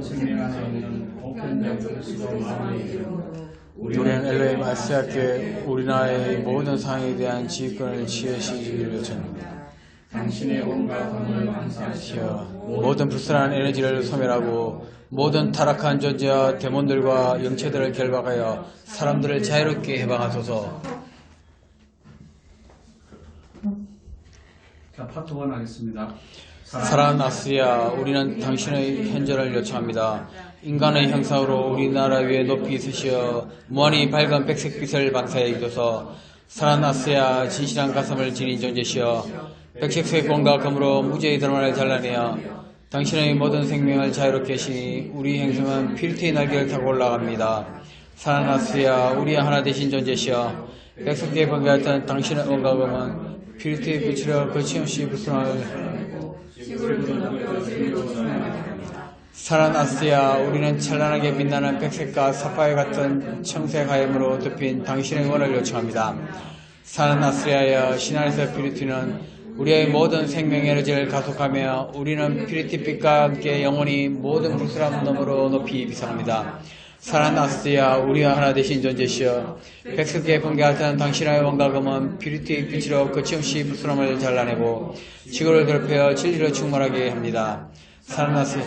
생명 안에 있는 보편된 그리스도 마음의 이름으로 우리는 엘로힘 아시아교회 우리나라의 모든 상황에 대한 지휘권을 취하시기를 요청합니다. 당신의 온갖 공을 감사하시어 모든 불순한 에너지를 소멸하고 모든 타락한 존재와 데몬들과 영체들을 결박하여 사람들을 자유롭게 해방하소서. 자, 파트 1 하겠습니다. 사랑하는 아스야, 우리는 당신의 현존을 요청합니다. 인간의 형상으로 우리나라 위에 높이 서시어 무한히 밝은 백색빛을 방사해 주소서. 사랑하는 아스야, 진실한 가슴을 지닌 존재시여 백색의 공과 금으로 무죄의 드라마를 잘라내어 당신의 모든 생명을 자유롭게 하시니 우리 행성은 필트의 날개를 타고 올라갑니다. 사랑하는 아스야, 우리의 하나 되신 존재시여 백색의 번개 같은 당신의 온과 금은 필트의 빛으로 거침없이 불순함을 사랑하는 아스야, 우리는 찬란하게 빛나는 백색과 사파이어 같은 청색 하염으로 덮인 당신의 원을 요청합니다. 사랑하는 아스야여, 신안에서 피리티는 우리의 모든 생명 에너지를 가속하며 우리는 피리티빛과 함께 영원히 모든 불순한 놈으로 높이 비상합니다. 사랑하는 아스야, 우리와 하나 되신 존재시여 백색의 번개 같은 당신의 원과 금은 피리티의 빛으로 거침없이 불순함을 잘라내고 지구를 더럽혀 진리로 충만하게 합니다. 사랑하는 아스야,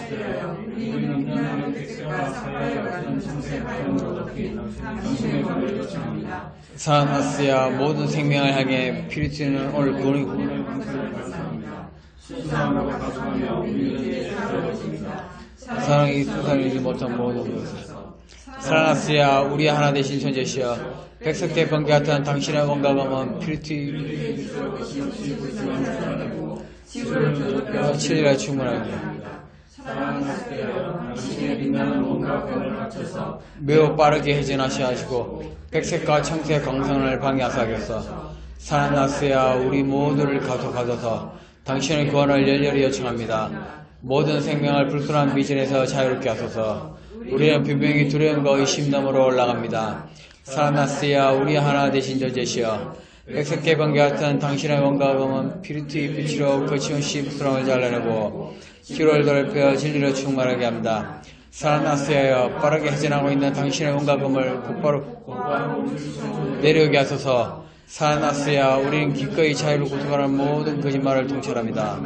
사랑하는 아스야, 모든 생명을 향해 피리티는 오늘 구원이고 사랑이 수산이지 못한 모든 것을 사랑하는 아스야, 우리 하나 되신 존재시여 백석대 번개 같은 당신의 원과 검은 피리티 진리가 충분하게 매우 빠르게 회전하셔야 하시고 백색과 청색 광선을 방해하사겠어. 사랑하는 아스야, 우리 모두를 가속하소서. 당신의 구원을 열렬히 요청합니다. 모든 생명을 불순한 미진에서 자유롭게 하소서. 우리는 분명히 두려움과 의심 너머로 올라갑니다. 사랑하는 아스야, 우리 하나 되신 존재시여 백색계 번개 같은 당신의 원과 검은 피리트의 빛으로 거침없이 불순함을 잘라내고 지구를 더럽혀 진리로 충만하게 합니다. 사랑하는 아스야여, 빠르게 회전하고 있는 당신의 원과 검을 곧바로 내려오게 하소서. 사랑하는 아스야, 우리는 기꺼이 자유를 구속하는 모든 거짓말을 통찰합니다.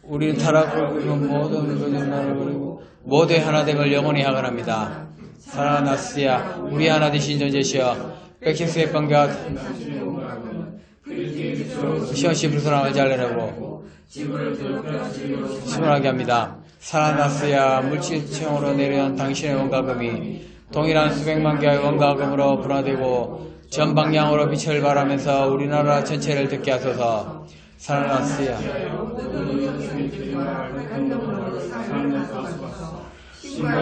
우리는 타락을 그리고 모든 거짓말을 그리고 모두의 하나됨을 영원히 학원합니다. 사랑하는 아스야, 우리 하나 되신 존재시여 백색의 번개와 시원시 불순함을 잘라내고 시원하게 합니다. 사랑하는 아스야, 물질체형으로 내려온 당신의 원과 금이 동일한 수백만 개의 원과 금으로 분화되고 전 방향으로 빛을 발하면서 우리나라 전체를 듣게 하소서. 사랑하는 아스야,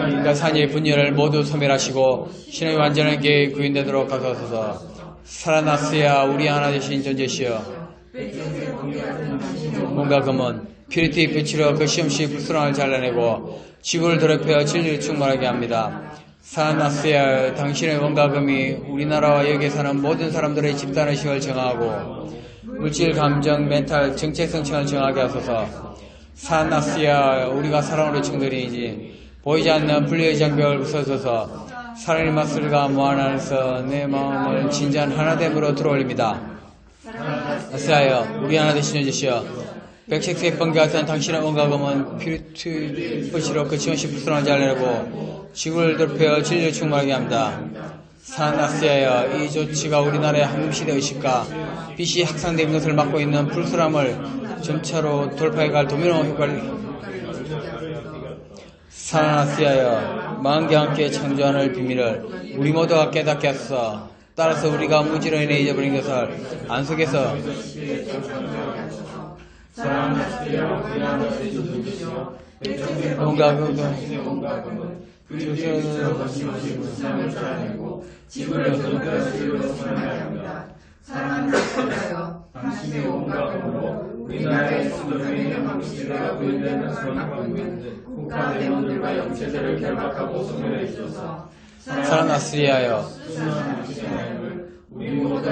인간 산의 분열을 모두 소멸하시고 신의 완전한 계획이 구현되도록 하소서. 사랑하는 아스야, 우리 하나 되신 존재시여 뭔가 금은 피리티 빛으로 그 시험시 불순함을 잘라내고 지구를 더럽혀 진리를 충만하게 합니다. 사랑하는 아스야, 당신의 원과 금이 우리나라와 여기에 사는 모든 사람들의 집단의식을 정하고 물질, 감정, 멘탈, 정체성층을 정하게 하소서. 사랑하는 아스야, 우리가 사랑으로 청들이지 보이지 않는 분리의 장벽을 부숴서서 사랑의 마술과 무한한에서 내 마음을 진지한 하나됨으로 들어올립니다. 아스야여, 우리 하나 되신 존재시여 백색색 번개 같은 당신의 원과 검은 피리트 빛으로 거침없이 불순함을 잘라내고 지구를 더럽혀 진리를 충만하게 합니다. 사랑하는 아스야여, 이 조치가 우리나라의 한금시대 의식과 빛이 확산된 것을 막고 있는 불순함을 점차로 돌파해갈 도미노 효과를 사랑하는 아스야여, 마음과 함께 창조하는 비밀을 우리 모두가 깨닫게 하소서. 따라서 우리가 무지로 인해 잊어버린 것을 안속에서 뭔가 사랑하는 아스야여, 당신의 온갖 검으로 우리나라의 수도권의 한국시대가 구현되는 선악과 있는 국가 대원들과 영체들을 결박하고 소멸해 주소서. 사랑하는 아스야여,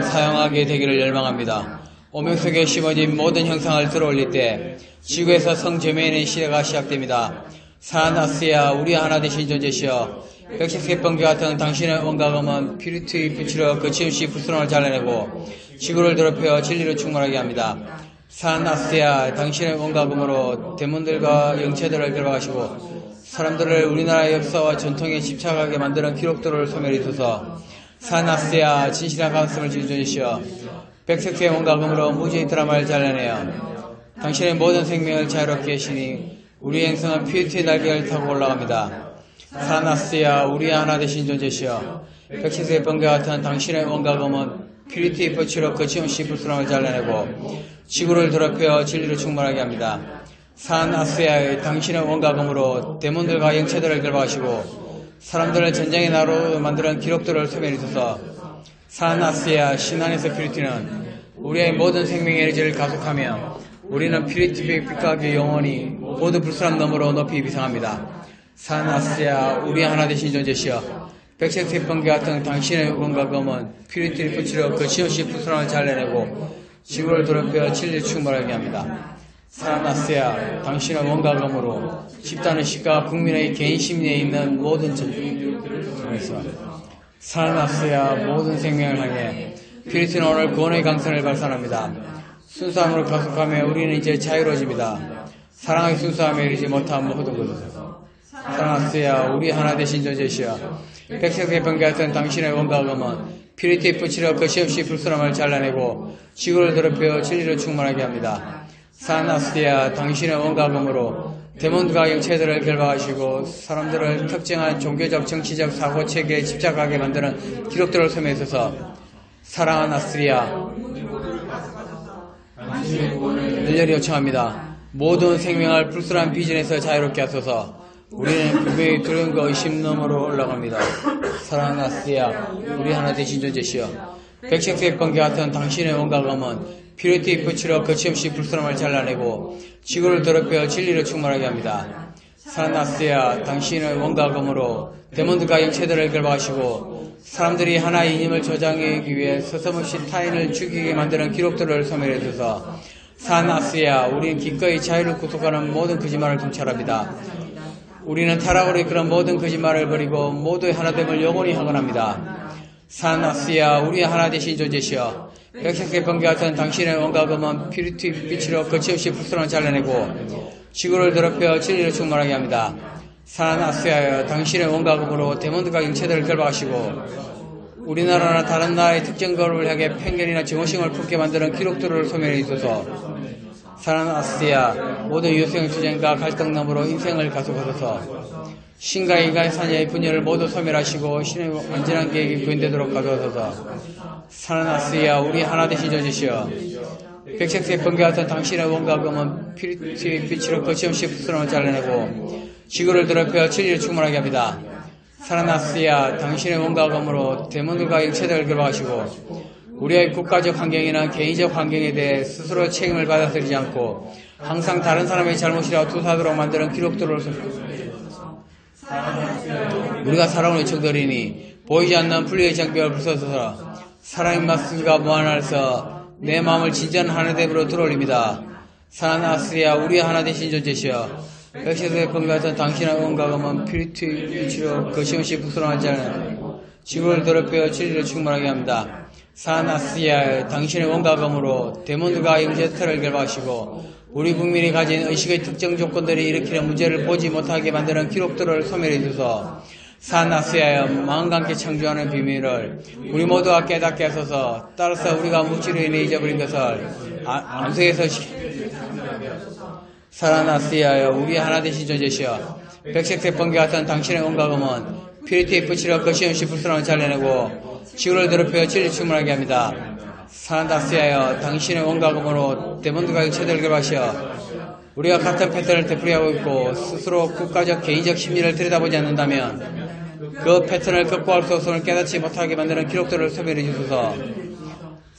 사용하게 되기를 열망합니다. 오명 속에 심어진 모든 형상을 들어올릴 때 지구에서 성죄매의 시대가 시작됩니다. 사나스야 우리 하나 되신 존재시여 백색색 번개와 같은 당신의 원각음은 피리트에 붙이려 거침없이 불순함을 잘라내고 지구를 더럽혀 진리로 충만하게 합니다. 사나스야 당신의 원각음으로 데몬들과 영체들을 결박하시고 사람들을 우리나라의 역사와 전통에 집착하게 만드는 기록들을 소멸해주소서. 사나스야 진실한 가능성을 지닌 존재시여 백색의 원각음으로 무지의 드라마를 잘라내어 당신의 모든 생명을 자유롭게 하시니 우리 행성은 피리트의 날개를 타고 올라갑니다. 사나스야 우리 하나 되신 존재시여 백색의 번개와 같은 당신의 원각음은 피리트의 뻗치로 거침없이 불순함을 잘라내고 지구를 더럽혀 진리로 충만하게 합니다. 사나스야의 당신의 원각음으로 데몬들과 영체들을 결박하시고 사람들을 전쟁의 나로 만드는 기록들을 소멸해주소서. 사나스야 신안에서 피리트는 우리의 모든 생명의 에너지를 가속하며 우리는 피리트의 빛과 영원히 모두 불순함 너머로 높이 비상합니다. 사나스야 우리 하나 되신 존재시여 백색색 번개 같은 당신의 원각음은 피리트를 붙이려 거침없이 불순함을 잘라내고 지구를 더럽혀 진리를 충만하게 합니다. 사나스야 당신의 원각음으로 집단의 시가 국민의 개인 심리에 있는 모든 전쟁에서 사나스야 모든 생명을 향해 피리트는 오늘 구원의 강선을 발산합니다. 순수함으로 가속하며 우리는 이제 자유로워집니다. 사랑의 순수함에 이르지 못한 모든 것을 사나스야 우리 하나 되신 존재시여 백색의 번개 같은 당신의 원각음은 피리트에 붙이려 거침없이 불순함을 잘라내고 지구를 더럽혀 진리를 충만하게 합니다. 사나스야 당신의 원각음으로 데몬과 영체들을 결박하시고 사람들을 특정한 종교적 정치적 사고체계에 집착하게 만드는 기록들을 소멸해서 사랑하는 아스리야 열렬히 요청합니다. 모든 생명을 불순한 비전에서 자유롭게 하소서. 우리는 분명히 두려움과 의심 너머로 올라갑니다. 사랑하는 아스리야 우리 하나 되신 존재시여 백색색 번개 같은 당신의 원각음은 피리트에 붙이려 거침없이 불순함을 잘라내고 지구를 더럽혀 진리로 충만하게 합니다. 사나스야 당신의 원각음으로 데몬들과 영체들을 결박하시고 사람들이 하나의 이념을 조장하기 위해 서슴없이 타인을 죽이게 만드는 기록들을 소멸해줘서 사나스야 우리는 기꺼이 자유를 구속하는 모든 거짓말을 통찰합니다. 우리는 타락으로 이끄는 모든 거짓말을 버리고 모두의 하나됨을 영원히 확언합니다. 사나스야 우리 하나 되신 존재시여 백색의 번개 같은 당신의 원각음은 피리트의 빛으로 거침없이 불순함을 잘라내고 지구를 더럽혀 진리로 충만하게 합니다. 사나스야여 당신의 원각음으로 데몬들과 영체들을 결박하시고 우리나라나 다른 나라의 특정 그룹을 향해 편견이나 증오심을 품게 만드는 기록들을 소멸해 주소서. 사나스야 모든 유생 투쟁과 갈등 너머로 인생을 가속하소서. 신과 인간의 사녀의 분열을 모두 소멸하시고 신의 완전한 계획이 구현되도록 가져오소서. 사나스야 우리 하나 되신 존재시여 백색색 번개 같은 당신의 원각음은 피리트의 빛으로 거침없이 불순함을 잘라내고 지구를 더럽혀 진리를 충만하게 합니다. 사나스야 당신의 원각음으로 데몬들과 영체들을 결박하시고 우리의 국가적 환경이나 개인적 환경에 대해 스스로 책임을 받아들이지 않고 항상 다른 사람의 잘못이라고 투사하도록 만드는 기록들을 우리가 살아온 요청들이니 보이지 않는 분리의 장벽을 부숴서 사랑의 마스가 무한하여서 내 마음을 진지한 하나됨으로 들어올립니다. 사나스야 우리 하나 되신 존재시여 백색의 번개 같은 당신의 원각음은 피리트의 빛으로 거침없이 불순함하지 않은 지구를 더럽혀 진리를 충만하게 합니다. 사나스야 당신의 원각음으로 데몬들과 영체들을 결박하시고 우리 국민이 가진 의식의 특정 조건들이 일으키는 문제를 보지 못하게 만드는 기록들을 소멸해 주소. 사나스야여 마음과 함께 창조하는 비밀을 우리 모두가 깨닫게 하소서. 따라서 우리가 물질로 인해 잊어버린 것을 암석에서 사나스야여 우리 하나 되신 존재시여 백색색 번개 같은 당신의 원각음은 피리트에 붙이려 거침없이 불순함을 잘라내고 지구를 더럽혀 진리를 충만하게 합니다. 사나스야여 당신의 원각음으로 데몬들과 영체들을 결박하시어 우리가 같은 패턴을 되풀이하고 있고 스스로 국가적 개인적 심리를 들여다보지 않는다면 그 패턴을 극복할 수 없음을 깨닫지 못하게 만드는 기록들을 소멸해 주소서.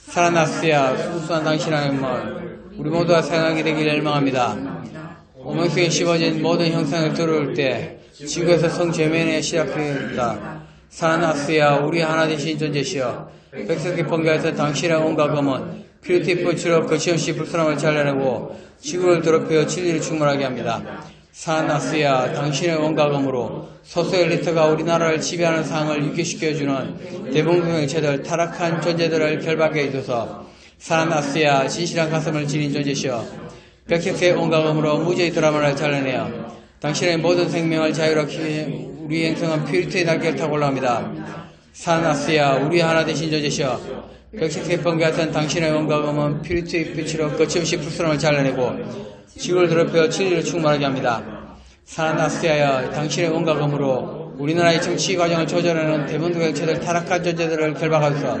사나스야 순수한 당신의 인물 우리 모두가 생각하게 되길 열망합니다. 오명성에 씹어진 모든 형상을 들어올 때 지구에서 성죄면에 시작됩니다. 사나스야 우리 하나 되신 존재시여 백색의 번개에서 당신의 원각음은 피리트의 빛으로 거침없이 불순함을 잘라내고 지구를 더럽혀 진리를 충만하게 합니다. 사나스야, 당신의 원각음으로 소서엘리트가 우리나라를 지배하는 상황을 유기시켜주는 대봉동의 체들 타락한 존재들을 결박해 주소서. 사나스야, 진실한 가슴을 지닌 존재시여 백색의 원각음으로 무죄의 드라마를 잘라내어 당신의 모든 생명을 자유롭게 우리 행성은 퓨리트의 날개를 타고 올라옵니다. 사나스야, 우리 하나 되신 존재시여 백색의 번개 같은 당신의 원각음은 퓨리트의 빛으로 거침없이 불순함을 잘라내고 지구를 더럽혀 진리를 충만하게 합니다. 사나스야여, 당신의 원각음으로 우리나라의 정치 과정을 조절하는 대본도 객체들 타락한 존재들을 결박하소서.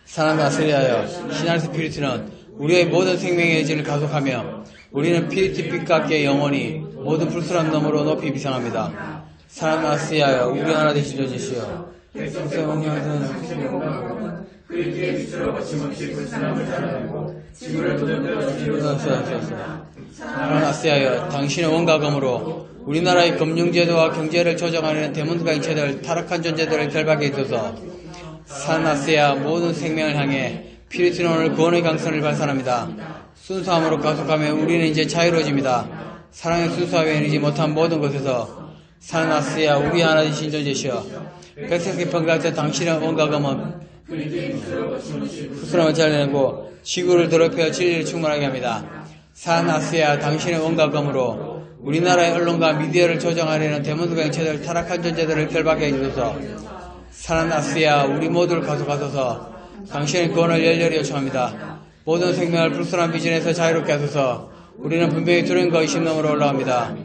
사나스야여, 신하리스 퓨리트는 우리의 모든 생명의 의지를 가속하며 우리는 퓨리트 빛과 함께 영원히 모든 불순한 너머로 높이 비상합니다. 사나스야여, 우리 하나 되신 존재시여 백성의 원각음은 그리스도의 빛으로 거침없이 불순함을 잘라내고 지구를 더럽혀 진리로 사나스야여, 당신의 원각음으로 우리나라의 금융제도와 경제를 조정하는 대문과 인체들 타락한 존재들을 결박해 주소서. 사나스야, 모든 생명을 향해 퓨리트는 오늘 구원의 강선을 발산합니다. 순수함으로 가속하며 우리는 이제 자유로워집니다. 사랑의 순수함에 이르지 못한 모든 것에서 사나스야, 우리 하나 되신 존재시여 백색의 번개 같은 당신의 원각음은 불순함을 잘라내고 지구를 더럽혀 진리를 충만하게 합니다. 사나스야, 당신의 원각음으로 우리나라의 언론과 미디어를 조정하려는 대문과 행체들 타락한 존재들을 결박해 주소서. 사나스야, 우리 모두를 가속하소서. 당신의 구원을 열렬히 요청합니다. 모든 생명을 불순한 비전에서 자유롭게 하소서. 우리는 분명히 두려움과 의심 너머로 올라옵니다.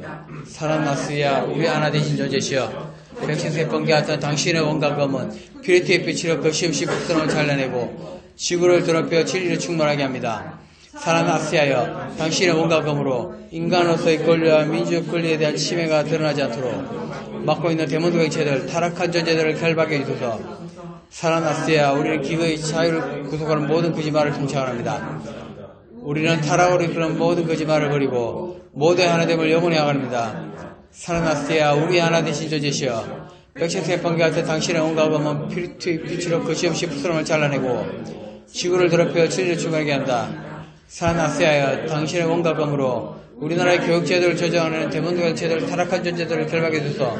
사나스야, 우리 하나 되신 존재시여 백색의 번개 같은 당신의 원각음은 퓨리트의 빛으로 거침없이 불순함을 잘라내고 지구를 더럽혀 진리를 충만하게 합니다. 사나스야여, 당신의 원각음으로 인간으로서의 권리와 민주적 권리에 대한 침해가 드러나지 않도록 막고 있는 대문도 객체들 타락한 존재들을 결박해 주소서. 사나스야, 우리는 기꺼이 자유를 구속하는 모든 거짓말을 통치합니다. 우리는 타락으로 이끄는 모든 거짓말을 버리고 모두의 하나됨을 영원히 하갑니다. 사나스야, 우리 하나 되신 존재시여 백색의 번개 같은 당신의 원각음은 퓨리트의 빛으로 거침없이 불순함을 잘라내고 지구를 더럽혀 진리를 충만하게 한다. 사나스야여, 당신의 원각음으로 우리나라의 교육제도를 조정하는 대문도 객체들 타락한 존재들을 결박해 주소서.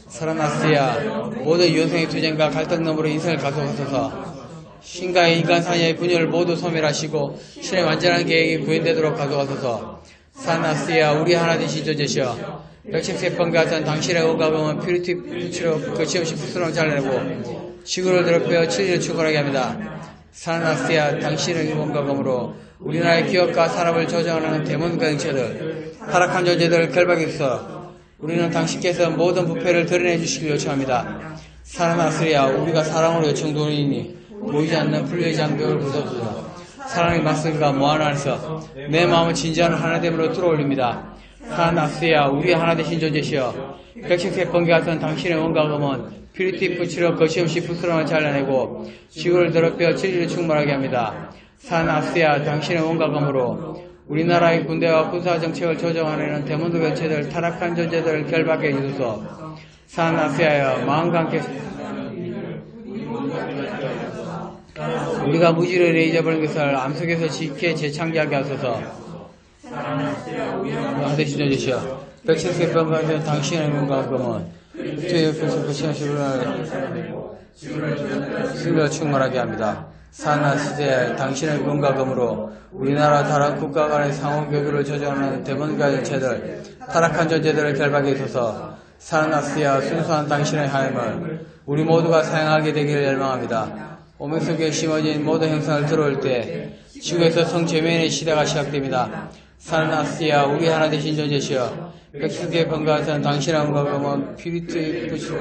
사나스야, 모든 유연성의 투쟁과 갈등 너머로 인생을 가속하소서. 신과의 인간 사이의 분열을 모두 소멸하시고 신의 완전한 계획이 구현되도록 가속하소서. 사나스야, 우리 하나 되신 존재시여 백색의 번개 같은 당신의 원각음은 퓨리티 빛으로 거침없이 불순함을 잘라내고 지구를 더럽혀 진리를 충만하게 합니다. 사나스야, 당신의 원각음으로 우리나라의 기업과 산업을 조정하는 대문과 행체들 타락한 존재들을 결박해 주소서. 우리는 당신께서 모든 부패를 드러내 주시길 요청합니다. 사나스야, 우리가 사랑으로 요청드리니 보이지 않는 불의의 장벽을 부숴주소서. 사랑의 말씀과 무한 안에서 내 마음을 진지한 하나됨으로 뚫어올립니다. 사나스야, 우리 하나 되신 존재시여 백색의 번개 같은 당신의 원각음은 퓨리티 빛으로 거침없이 불순함을 잘라내고 지구를 더럽혀 진리를 충만하게 합니다. 사나스야, 당신의 원각음으로 우리나라의 군대와 군사 정책을 조정하려는 대문도 객체들 타락한 존재들을 결박해 주소서. 사나스야여, 마음과 함께 우리가 무지를 잊어버린 것을 암속에서 지게 재창조하게 하소서. 하나 되신 존재시여 백색의 번개 같은 당신의 원각음은 퓨리티의 빛으로 거침없이 진리를 충만하게 합니다. 사나스야, 당신의 원각음으로 우리나라 다른 국가 간의 상호 교류를 조정하는 대문과 객체들 타락한 존재들을 결박해 주소서. 사나스야, 순수한 당신의 하임을 우리 모두가 사용하게 되기를 열망합니다. 오명 속에 심어진 모든 형상을 들어올 때 지구에서 성죄면의 시대가 시작됩니다. 사나스야, 우리 하나 되신 존재시여 백색의 번개 같은 당신의 원각음은 퓨리티의 빛으로